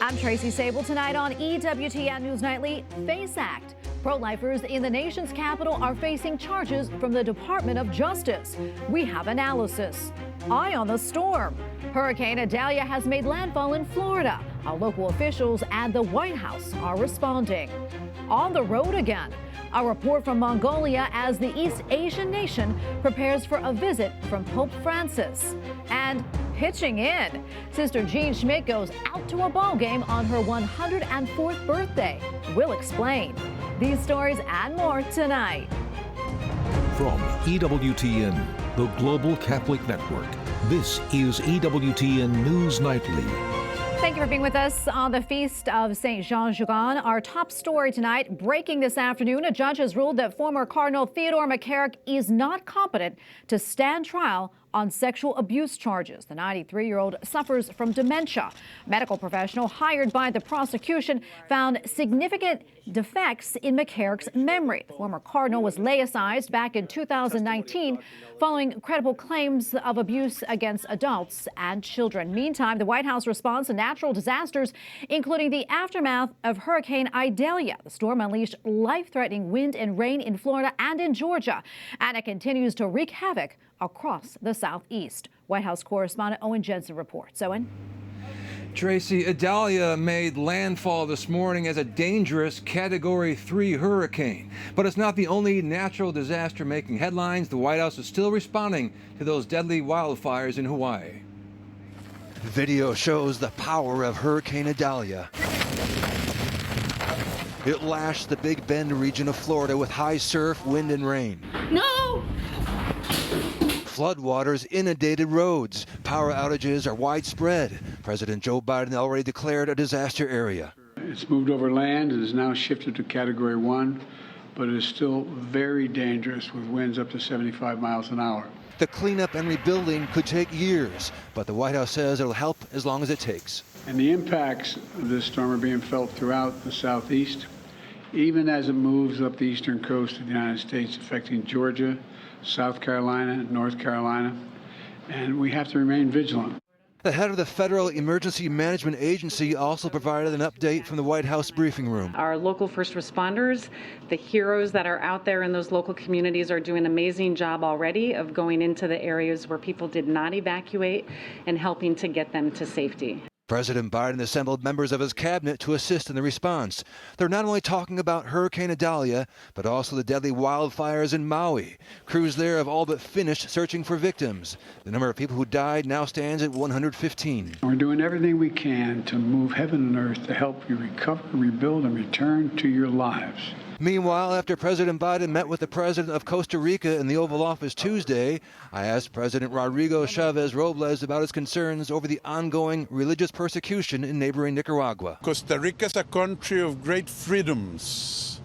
I'm Tracy Sable. Tonight on EWTN News Nightly, FACE Act. Pro-lifers in the nation's capital are facing charges from the Department of Justice. We have analysis. Eye on the storm. Hurricane Idalia has made landfall in Florida. How local officials and the White House are responding. On the road again. A report from Mongolia as the East Asian nation prepares for a visit from Pope Francis. And pitching in, Sister Jean Schmidt goes out to a ball game on her 104th birthday. We'll explain. These stories and more tonight. From EWTN, the Global Catholic Network, this is EWTN News Nightly. Thank you for being with us on the Feast of St. Jean-Jugan. Our top story tonight, breaking this afternoon, a judge has ruled that former Cardinal Theodore McCarrick is not competent to stand trial on sexual abuse charges. The 93-year-old suffers from dementia. A medical professional hired by the prosecution found significant defects in McCarrick's memory. The former cardinal was laicized back in 2019 following credible claims of abuse against adults and children. Meantime, the White House responds to natural disasters, including the aftermath of Hurricane Idalia. The storm unleashed life-threatening wind and rain in Florida and in Georgia, and it continues to wreak havoc across the southeast. White House correspondent Owen Jensen reports. Owen? Tracy, Idalia made landfall this morning as a dangerous Category 3 hurricane. But it's not the only natural disaster making headlines. The White House is still responding to those deadly wildfires in Hawaii. Video shows the power of Hurricane Idalia. It lashed the Big Bend region of Florida with high surf, wind, and rain. No! Floodwaters inundated roads. Power outages are widespread. President Joe Biden already declared a disaster area. It's moved over land and is now shifted to Category 1, but it is still very dangerous with winds up to 75 miles an hour. The cleanup and rebuilding could take years, but the White House says it'll help as long as it takes. And the impacts of this storm are being felt throughout the southeast, even as it moves up the eastern coast of the United States, affecting Georgia, South Carolina, North Carolina, and we have to remain vigilant. The head of the Federal Emergency Management Agency also provided an update from the White House briefing room. Our local first responders, the heroes that are out there in those local communities, are doing an amazing job already of going into the areas where people did not evacuate and helping to get them to safety. President Biden assembled members of his cabinet to assist in the response. They're not only talking about Hurricane Idalia, but also the deadly wildfires in Maui. Crews there have all but finished searching for victims. The number of people who died now stands at 115. We're doing everything we can to move heaven and earth to help you recover, rebuild, and return to your lives. Meanwhile, after President Biden met with the president of Costa Rica in the Oval Office Tuesday, I asked President Rodrigo Chavez Robles about his concerns over the ongoing religious persecution in neighboring Nicaragua. Costa Rica is a country of great freedoms,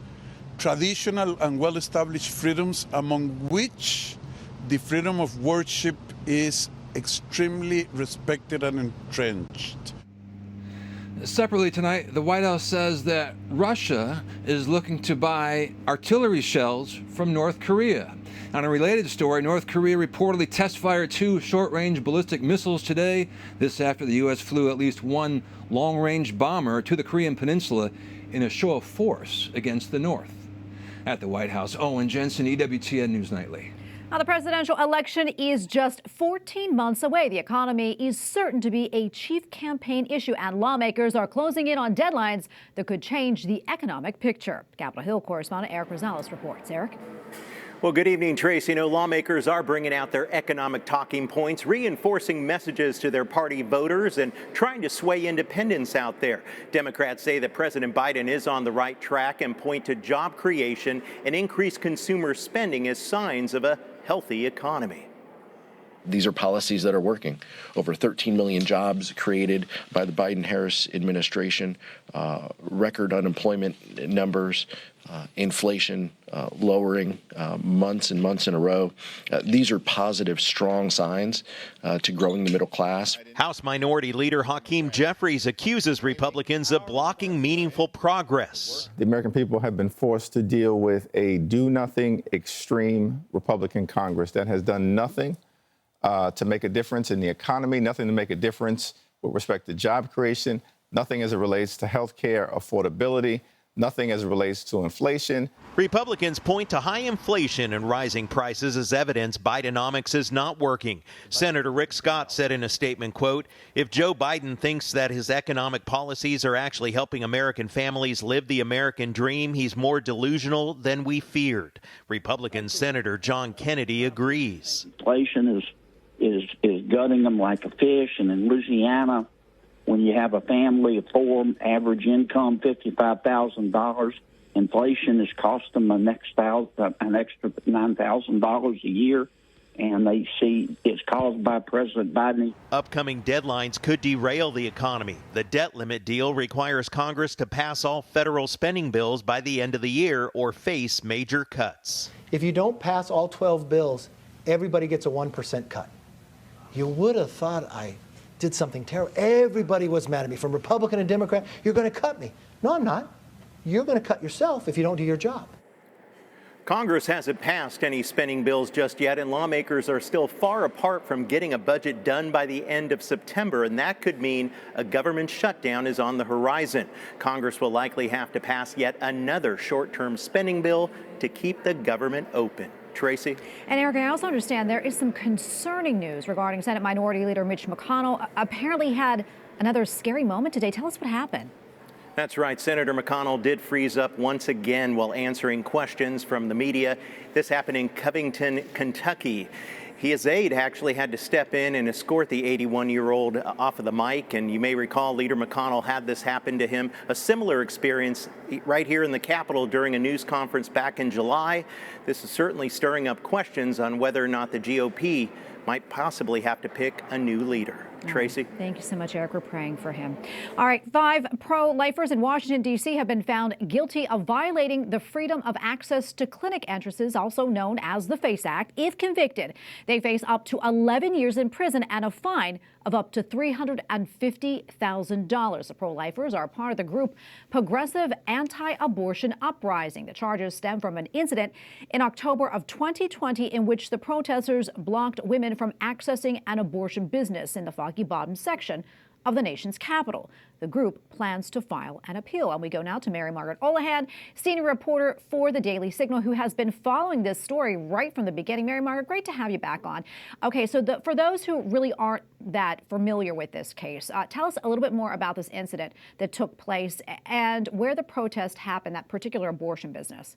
traditional and well-established freedoms, among which the freedom of worship is extremely respected and entrenched. Separately tonight, the White House says that Russia is looking to buy artillery shells from North Korea. On a related story, North Korea reportedly test-fired 2 short-range ballistic missiles today. This after the U.S. flew at least 1 long-range bomber to the Korean peninsula in a show of force against the North. At the White House, Owen Jensen, EWTN News Nightly. Now, the presidential election is just 14 months away. The economy is certain to be a chief campaign issue, and lawmakers are closing in on deadlines that could change the economic picture. Capitol Hill correspondent Eric Rosales reports. Eric? Well, good evening, Tracy. Lawmakers are bringing out their economic talking points, reinforcing messages to their party voters and trying to sway independents out there. Democrats say that President Biden is on the right track and point to job creation and increased consumer spending as signs of a healthy economy. These are policies that are working. Over 13 million jobs created by the Biden-Harris administration, record unemployment numbers, inflation lowering months and months in a row. These are positive, strong signs to growing the middle class. House Minority Leader Hakeem Jeffries accuses Republicans of blocking meaningful progress. The American people have been forced to deal with a do-nothing, extreme Republican Congress that has done nothing to make a difference in the economy, nothing to make a difference with respect to job creation, nothing as it relates to health care affordability, nothing as it relates to inflation. Republicans point to high inflation and rising prices as evidence Bidenomics is not working. Senator Rick Scott said in a statement, quote, "If Joe Biden thinks that his economic policies are actually helping American families live the American dream, he's more delusional than we feared." Republican Senator John Kennedy agrees. Inflation is gutting them like a fish, and in Louisiana, when you have a family of four, average income $55,000, inflation has cost them an extra $9,000 a year, and they see it's caused by President Biden. Upcoming deadlines could derail the economy. The debt limit deal requires Congress to pass all federal spending bills by the end of the year or face major cuts. If you don't pass all 12 bills, everybody gets a 1% cut. You would have thought I did something terrible. Everybody was mad at me, from Republican and Democrat. You're going to cut me. No, I'm not. You're going to cut yourself if you don't do your job. Congress hasn't passed any spending bills just yet, and lawmakers are still far apart from getting a budget done by the end of September, and that could mean a government shutdown is on the horizon. Congress will likely have to pass yet another short-term spending bill to keep the government open. Tracy? And Eric, I also understand there is some concerning news regarding Senate Minority Leader Mitch McConnell. Apparently had another scary moment today. Tell us what happened. That's right. Senator McConnell did freeze up once again while answering questions from the media. This happened in Covington, Kentucky. His aide actually had to step in and escort the 81-year-old off of the mic. And you may recall Leader McConnell had this happen to him. A similar experience right here in the Capitol during a news conference back in July. This is certainly stirring up questions on whether or not the GOP might possibly have to pick a new leader. Tracy? Thank you so much, Eric. We're praying for him. All right, 5 pro-lifers in Washington, D.C. have been found guilty of violating the freedom of access to clinic entrances, also known as the FACE Act. If convicted, they face up to 11 years in prison and a fine of up to $350,000. The pro-lifers are part of the group Progressive Anti-Abortion Uprising. The charges stem from an incident in October of 2020 in which the protesters blocked women from accessing an abortion business in the Foggy Bottom section of the nation's capital. The group plans to file an appeal. And we go now to Margaret Olohan, senior reporter for the Daily Signal, who has been following this story right from the beginning. Margaret, great to have you back on. Okay, so for those who really aren't that familiar with this case, tell us a little bit more about this incident that took place and where the protest happened, that particular abortion business.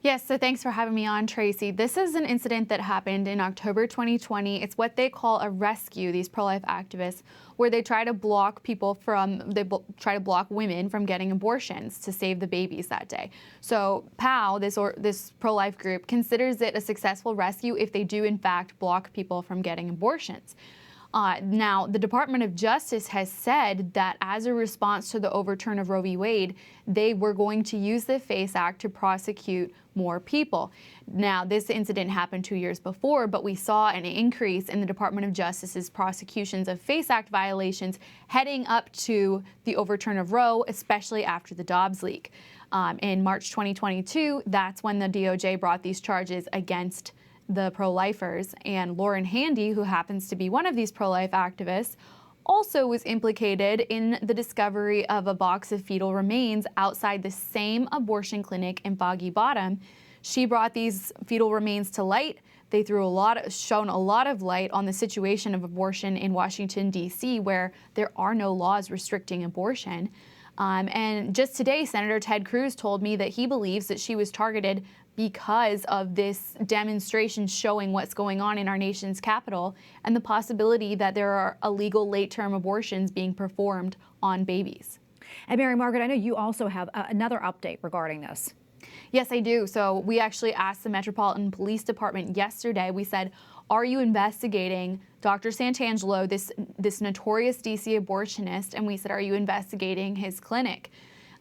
Yes, so thanks for having me on, Tracy. This is an incident that happened in October 2020. It's what they call a rescue, these pro-life activists, where they try to block try to block women from getting abortions to save the babies that day. So POW, this pro-life group, considers it a successful rescue if they do in fact block people from getting abortions. Now, the Department of Justice has said that as a response to the overturn of Roe v. Wade, they were going to use the FACE Act to prosecute more people. Now, this incident happened 2 years before, but we saw an increase in the Department of Justice's prosecutions of FACE Act violations heading up to the overturn of Roe, especially after the Dobbs leak. In March 2022, that's when the DOJ brought these charges against the pro-lifers, and Lauren Handy, who happens to be one of these pro-life activists, also was implicated in the discovery of a box of fetal remains outside the same abortion clinic in Foggy Bottom. She brought these fetal remains to light. They shone a lot of light on the situation of abortion in Washington, D.C., where there are no laws restricting abortion. And just today, Senator Ted Cruz told me that he believes that she was targeted because of this demonstration showing what's going on in our nation's capital and the possibility that there are illegal late-term abortions being performed on babies. And Margaret, I know you also have another update regarding this. Yes, I do. So we actually asked the Metropolitan Police Department yesterday. We said, are you investigating Dr. Santangelo, this notorious DC abortionist? And we said, are you investigating his clinic?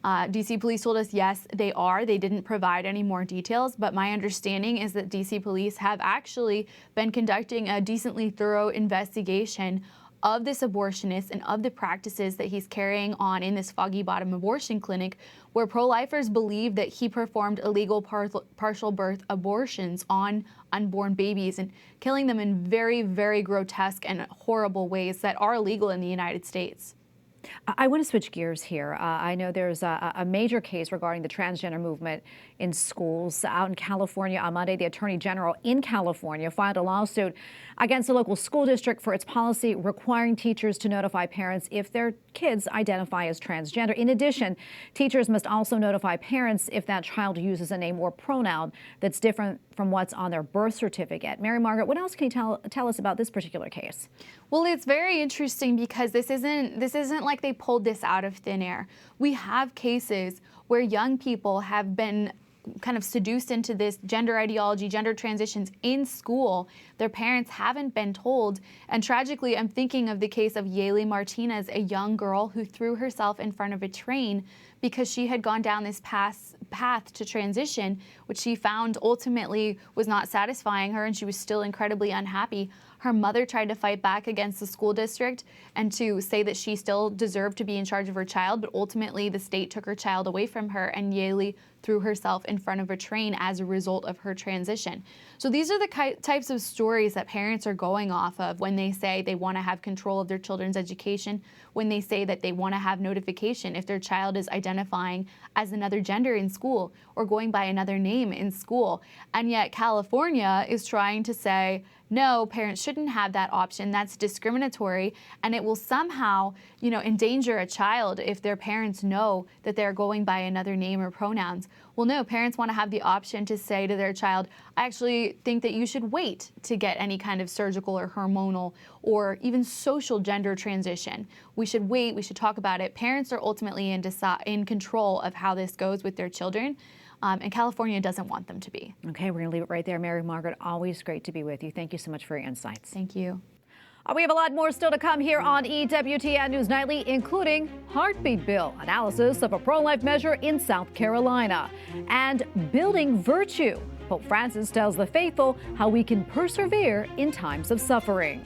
DC police told us, yes, they are. They didn't provide any more details, but my understanding is that DC police have actually been conducting a decently thorough investigation of this abortionist and of the practices that he's carrying on in this Foggy Bottom abortion clinic, where pro-lifers believe that he performed illegal partial birth abortions on unborn babies and killing them in very, very grotesque and horrible ways that are illegal in the United States. I want to switch gears here. I know there's a major case regarding the transgender movement in schools. Out in California on Monday, the Attorney General in California filed a lawsuit against a local school district for its policy requiring teachers to notify parents if their kids identify as transgender. In addition, teachers must also notify parents if that child uses a name or pronoun that's different from what's on their birth certificate. Mary Margaret, what else can you tell us about this particular case? Well, it's very interesting because this isn't like they pulled this out of thin air. We have cases where young people have been kind of seduced into this gender ideology, gender transitions in school. Their parents haven't been told. And tragically, I'm thinking of the case of Yaley Martinez, a young girl who threw herself in front of a train because she had gone down this path to transition, which she found ultimately was not satisfying her, and she was still incredibly unhappy. Her mother tried to fight back against the school district and to say that she still deserved to be in charge of her child, but ultimately the state took her child away from her, and Yaley threw herself in front of a train as a result of her transition. So these are the types of stories that parents are going off of when they say they want to have control of their children's education, when they say that they want to have notification if their child is identifying as another gender in school or going by another name in school. And yet California is trying to say, no, parents shouldn't have that option. That's discriminatory, and it will somehow, endanger a child if their parents know that they're going by another name or pronouns. Well, no, parents want to have the option to say to their child, I actually think that you should wait to get any kind of surgical or hormonal or even social gender transition. We should wait, we should talk about it. Parents are ultimately in control of how this goes with their children. And California doesn't want them to be. Okay, we're going to leave it right there. Mary Margaret, always great to be with you. Thank you so much for your insights. Thank you. We have a lot more still to come here on EWTN News Nightly, including heartbeat bill, analysis of a pro-life measure in South Carolina, and building virtue. Pope Francis tells the faithful how we can persevere in times of suffering.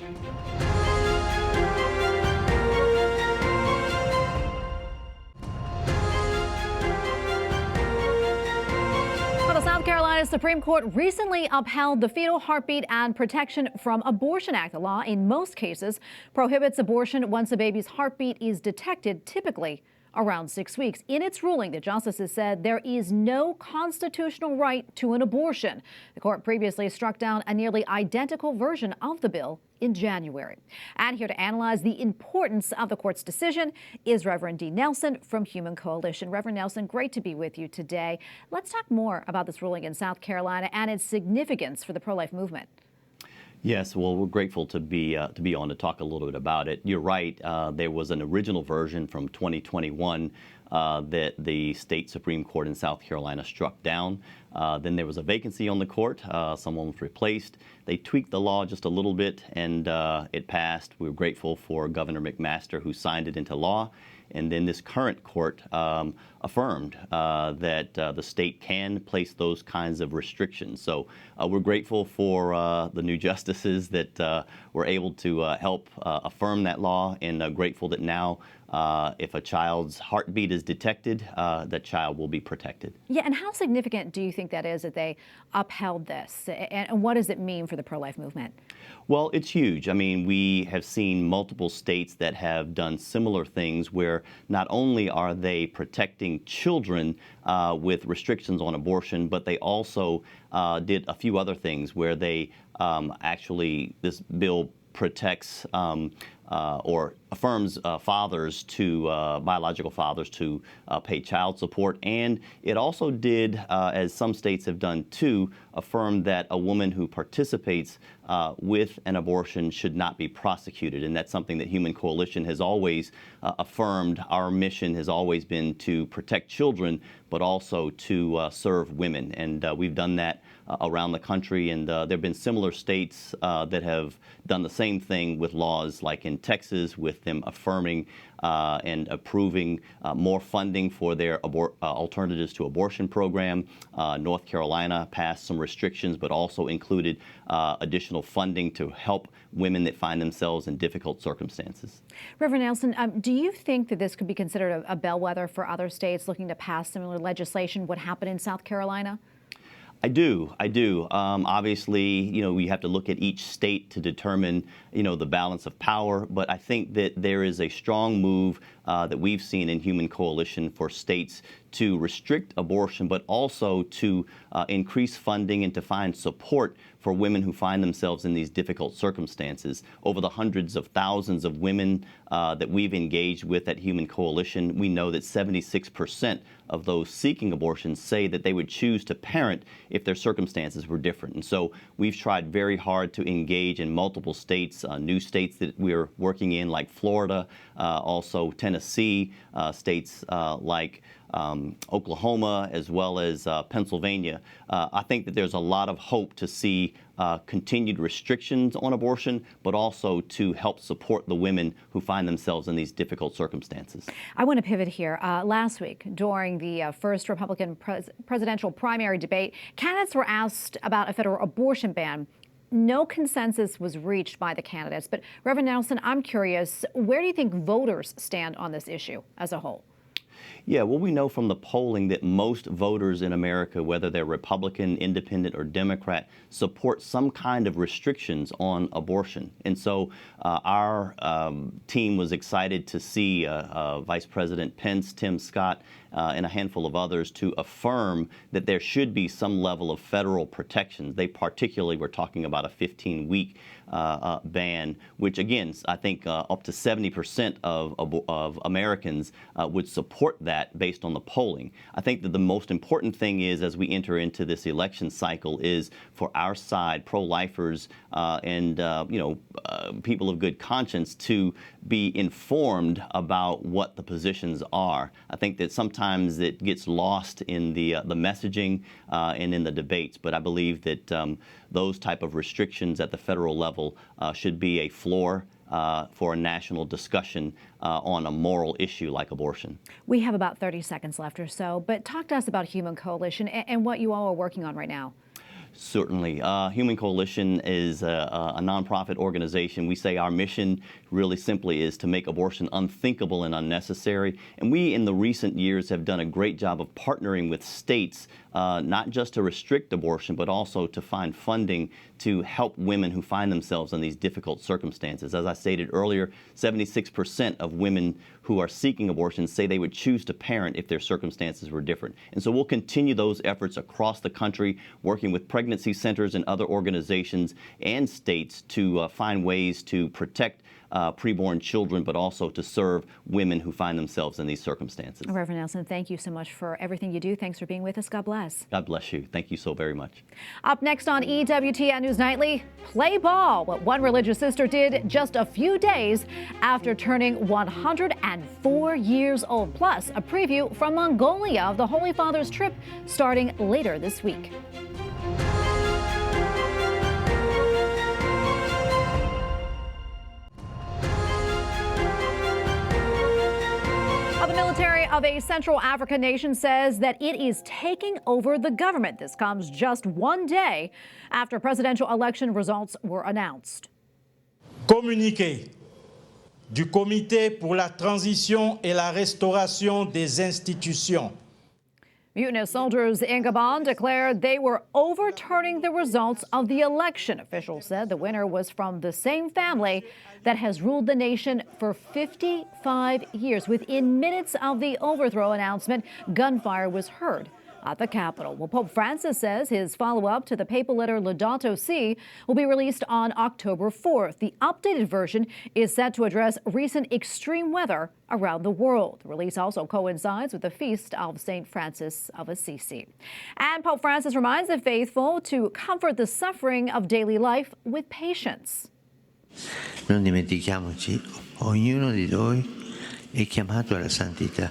The South Carolina Supreme Court recently upheld the Fetal Heartbeat and Protection from Abortion Act. The law, in most cases, prohibits abortion once a baby's heartbeat is detected, typically around 6 weeks. In its ruling, the justices said there is no constitutional right to an abortion. The court previously struck down a nearly identical version of the bill in January. And here to analyze the importance of the court's decision is Reverend Dean Nelson from Human Coalition. Reverend Nelson, great to be with you today. Let's talk more about this ruling in South Carolina and its significance for the pro-life movement. Yes, well, we're grateful to be on to talk a little bit about it. You're right. There was an original version from 2021 that the state Supreme Court in South Carolina struck down. Then there was a vacancy on the court. Someone was replaced. They tweaked the law just a little bit, and it passed. We were grateful for Governor McMaster, who signed it into law. And then this current court affirmed that the state can place those kinds of restrictions. So we're grateful for the new justices that were able to help affirm that law, and grateful that now if a child's heartbeat is detected, that child will be protected. Yeah, and how significant do you think that is that they upheld this? And what does it mean for the pro-life movement? Well, it's huge. I mean, we have seen multiple states that have done similar things where not only are they protecting children with restrictions on abortion, but they also did a few other things where they this bill protects or affirms fathers to biological fathers to pay child support, and it also did, as some states have done too, affirm that a woman who participates with an abortion should not be prosecuted, and that's something that Human Coalition has always affirmed. Our mission has always been to protect children, but also to serve women, and we've done that around the country, and there have been similar states that have done the same thing with laws, like in Texas, with them affirming and approving more funding for their alternatives to abortion program. North Carolina passed some restrictions, but also included additional funding to help women that find themselves in difficult circumstances. Reverend Nelson, do you think that this could be considered a bellwether for other states looking to pass similar legislation? What happened in South Carolina? I do. Obviously, we have to look at each state to determine, the balance of power. But I think that there is a strong move that we've seen in Human Coalition for states to restrict abortion, but also to increase funding and to find support for women who find themselves in these difficult circumstances. Over the hundreds of thousands of women that we've engaged with at Human Coalition, we know that 76% of those seeking abortions say that they would choose to parent if their circumstances were different. And so we've tried very hard to engage in multiple states, new states that we're working in like Florida, also Tennessee, states like Oklahoma, as well as Pennsylvania. I think that there's a lot of hope to see continued restrictions on abortion, but also to help support the women who find themselves in these difficult circumstances. I want to pivot here. Last week, during the first Republican presidential primary debate, candidates were asked about a federal abortion ban. No consensus was reached by the candidates. But Reverend Nelson, I'm curious, where do you think voters stand on this issue as a whole? Yeah, well, we know from the polling that most voters in America, whether they're Republican, Independent, or Democrat, support some kind of restrictions on abortion. And so our team was excited to see Vice President Pence, Tim Scott, and a handful of others to affirm that there should be some level of federal protections. They particularly were talking about a 15-week ban, which again, I think up to 70% of Americans would support that based on the polling. I think that the most important thing is, as we enter into this election cycle, is for our side, pro-lifers and people of good conscience, to be informed about what the positions are. I think that sometimes it gets lost in the messaging and in the debates, but I believe that those type of restrictions at the federal level should be a floor for a national discussion on a moral issue like abortion. We have about 30 seconds left or so, but talk to us about Human Coalition and what you all are working on right now. Certainly. Human Coalition is a nonprofit organization. We say our mission really simply is to make abortion unthinkable and unnecessary. And we, in the recent years, have done a great job of partnering with states, not just to restrict abortion, but also to find funding to help women who find themselves in these difficult circumstances. As I stated earlier, 76% of women who are seeking abortion say they would choose to parent if their circumstances were different. And so we'll continue those efforts across the country, working with pregnancy centers and other organizations and states to find ways to protect preborn children, but also to serve women who find themselves in these circumstances. Reverend Nelson, thank you so much for everything you do. Thanks for being with us. God bless. God bless you. Thank you so very much. Up next on EWTN News Nightly, play ball. What one religious sister did just a few days after turning 104 years old. Plus, a preview from Mongolia of the Holy Father's trip starting later this week. The military of a Central African nation says that it is taking over the government. This comes just one day after presidential election results were announced. Communiqué du Comité pour la transition et la restauration des institutions. Mutinous soldiers in Gabon declared they were overturning the results of the election. Officials said the winner was from the same family that has ruled the nation for 55 years. Within minutes of the overthrow announcement, gunfire was heard at the capital. Well, Pope Francis says his follow-up to the papal letter Laudato Si will be released on October 4th. The updated version is set to address recent extreme weather around the world. The release also coincides with the feast of St. Francis of Assisi. And Pope Francis reminds the faithful to comfort the suffering of daily life with patience. Non dimentichiamoci, ognuno di noi è chiamato alla santità.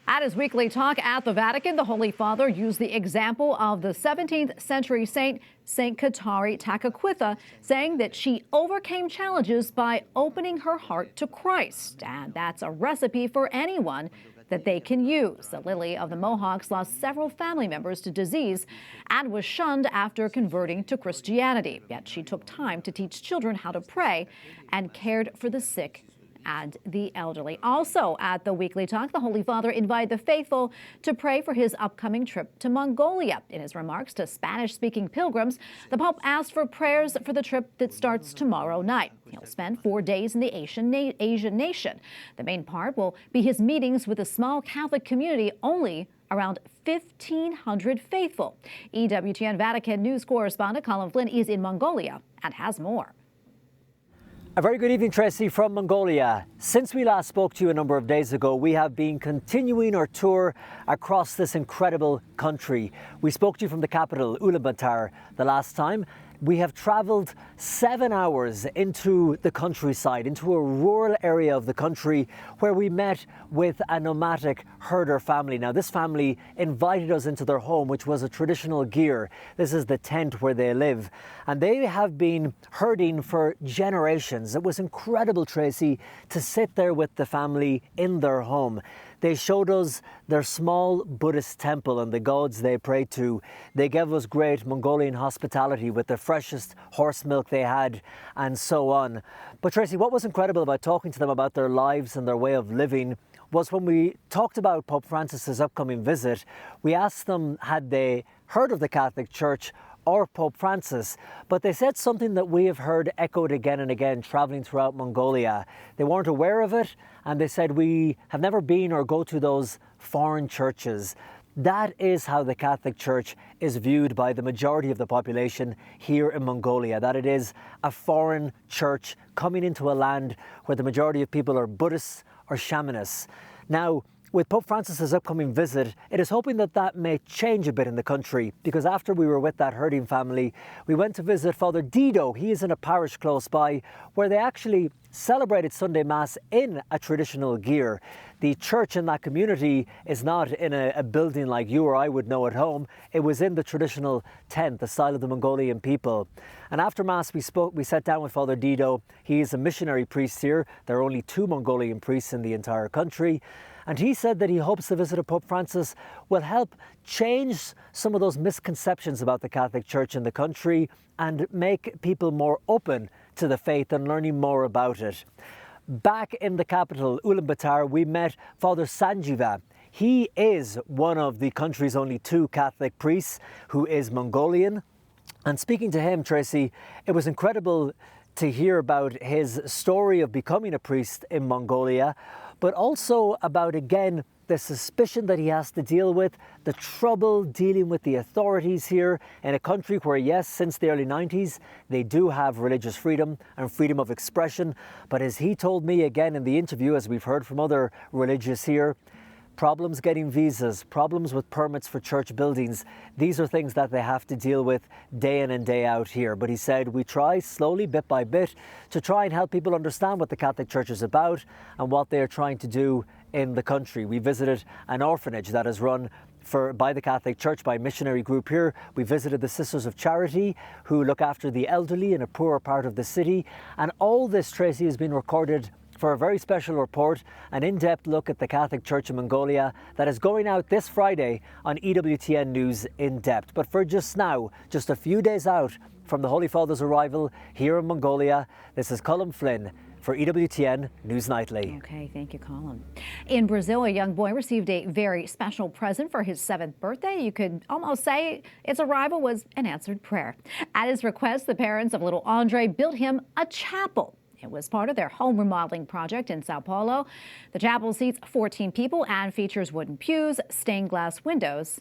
At his weekly talk at the Vatican, the Holy Father used the example of the 17th century saint, St. Katari Takakwitha, saying that she overcame challenges by opening her heart to Christ. And that's a recipe for anyone that they can use. The Lily of the Mohawks lost several family members to disease and was shunned after converting to Christianity. Yet she took time to teach children how to pray and cared for the sick and the elderly. Also at the Weekly Talk, the Holy Father invited the faithful to pray for his upcoming trip to Mongolia. In his remarks to Spanish-speaking pilgrims, the Pope asked for prayers for the trip that starts tomorrow night. He'll spend 4 days in the Asian nation. The main part will be his meetings with a small Catholic community, only around 1,500 faithful. EWTN Vatican News Correspondent Colm Flynn is in Mongolia and has more. A very good evening, Tracy, from Mongolia. Since we last spoke to you a number of days ago, we have been continuing our tour across this incredible country. We spoke to you from the capital, Ulaanbaatar, the last time. We have traveled 7 hours into the countryside, into a rural area of the country where we met with a nomadic herder family. Now, this family invited us into their home, which was a traditional gyr. This is the tent where they live. And they have been herding for generations. It was incredible, Tracy, to sit there with the family in their home. They showed us their small Buddhist temple and the gods they pray to. They gave us great Mongolian hospitality with the freshest horse milk they had, and so on. But Tracy, what was incredible about talking to them about their lives and their way of living was when we talked about Pope Francis's upcoming visit, we asked them had they heard of the Catholic Church or Pope Francis, but they said something that we have heard echoed again and again traveling throughout Mongolia. They weren't aware of it, and they said we have never been or go to those foreign churches. That is how the Catholic Church is viewed by the majority of the population here in Mongolia, that it is a foreign church coming into a land where the majority of people are Buddhists or shamanists. Now, with Pope Francis's upcoming visit, it is hoping that that may change a bit in the country, because after we were with that herding family, we went to visit Father Dido. He is in a parish close by where they actually celebrated Sunday Mass in a traditional gear. The church in that community is not in a building like you or I would know at home. It was in the traditional tent, the style of the Mongolian people. And after Mass, we sat down with Father Dido. He is a missionary priest here. There are only 2 Mongolian priests in the entire country. And he said that he hopes the visit of Pope Francis will help change some of those misconceptions about the Catholic Church in the country and make people more open to the faith and learning more about it. Back in the capital, Ulaanbaatar, we met Father Sanjiva. He is one of the country's only 2 Catholic priests who is Mongolian. And speaking to him, Tracy, it was incredible to hear about his story of becoming a priest in Mongolia, but also about, again, the suspicion that he has to deal with, the trouble dealing with the authorities here in a country where, yes, since the early 90s, they do have religious freedom and freedom of expression. But as he told me again in the interview, as we've heard from other religious here, problems getting visas, problems with permits for church buildings. These are things that they have to deal with day in and day out here. But he said, we try slowly, bit by bit, to try and help people understand what the Catholic Church is about and what they're trying to do in the country. We visited an orphanage that is run by the Catholic Church, by a missionary group here. We visited the Sisters of Charity, who look after the elderly in a poorer part of the city. And all this, Tracy, has been recorded for a very special report, an in-depth look at the Catholic Church in Mongolia that is going out this Friday on EWTN News In Depth. But for just now, just a few days out from the Holy Father's arrival here in Mongolia, this is Colm Flynn for EWTN News Nightly. Okay, thank you, Colm. In Brazil, a young boy received a very special present for his 7th birthday. You could almost say its arrival was an answered prayer. At his request, the parents of little Andre built him a chapel. It was part of their home remodeling project in Sao Paulo. The chapel seats 14 people and features wooden pews, stained glass windows,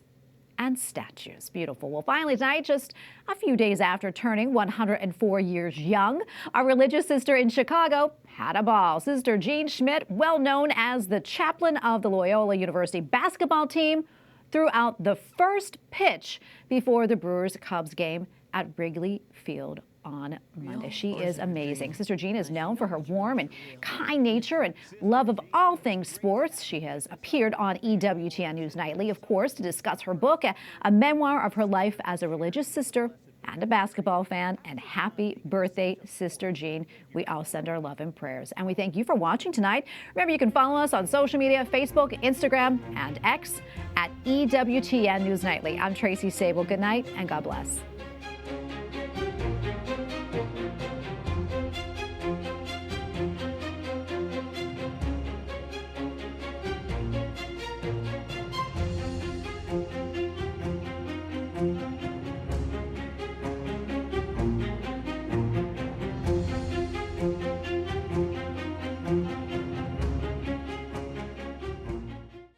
and statues. Beautiful. Well, finally tonight, just a few days after turning 104 years young, a religious sister in Chicago had a ball. Sister Jean Schmidt, well known as the chaplain of the Loyola University basketball team, threw out the first pitch before the Brewers-Cubs game at Wrigley Field on Monday. She is amazing. Sister Jean is known for her warm and kind nature and love of all things sports. She has appeared on EWTN News Nightly, of course, to discuss her book, a memoir of her life as a religious sister and a basketball fan. And happy birthday, Sister Jean. We all send our love and prayers. And we thank you for watching tonight. Remember, you can follow us on social media, Facebook, Instagram, and X at EWTN News Nightly. I'm Tracy Sable. Good night and God bless.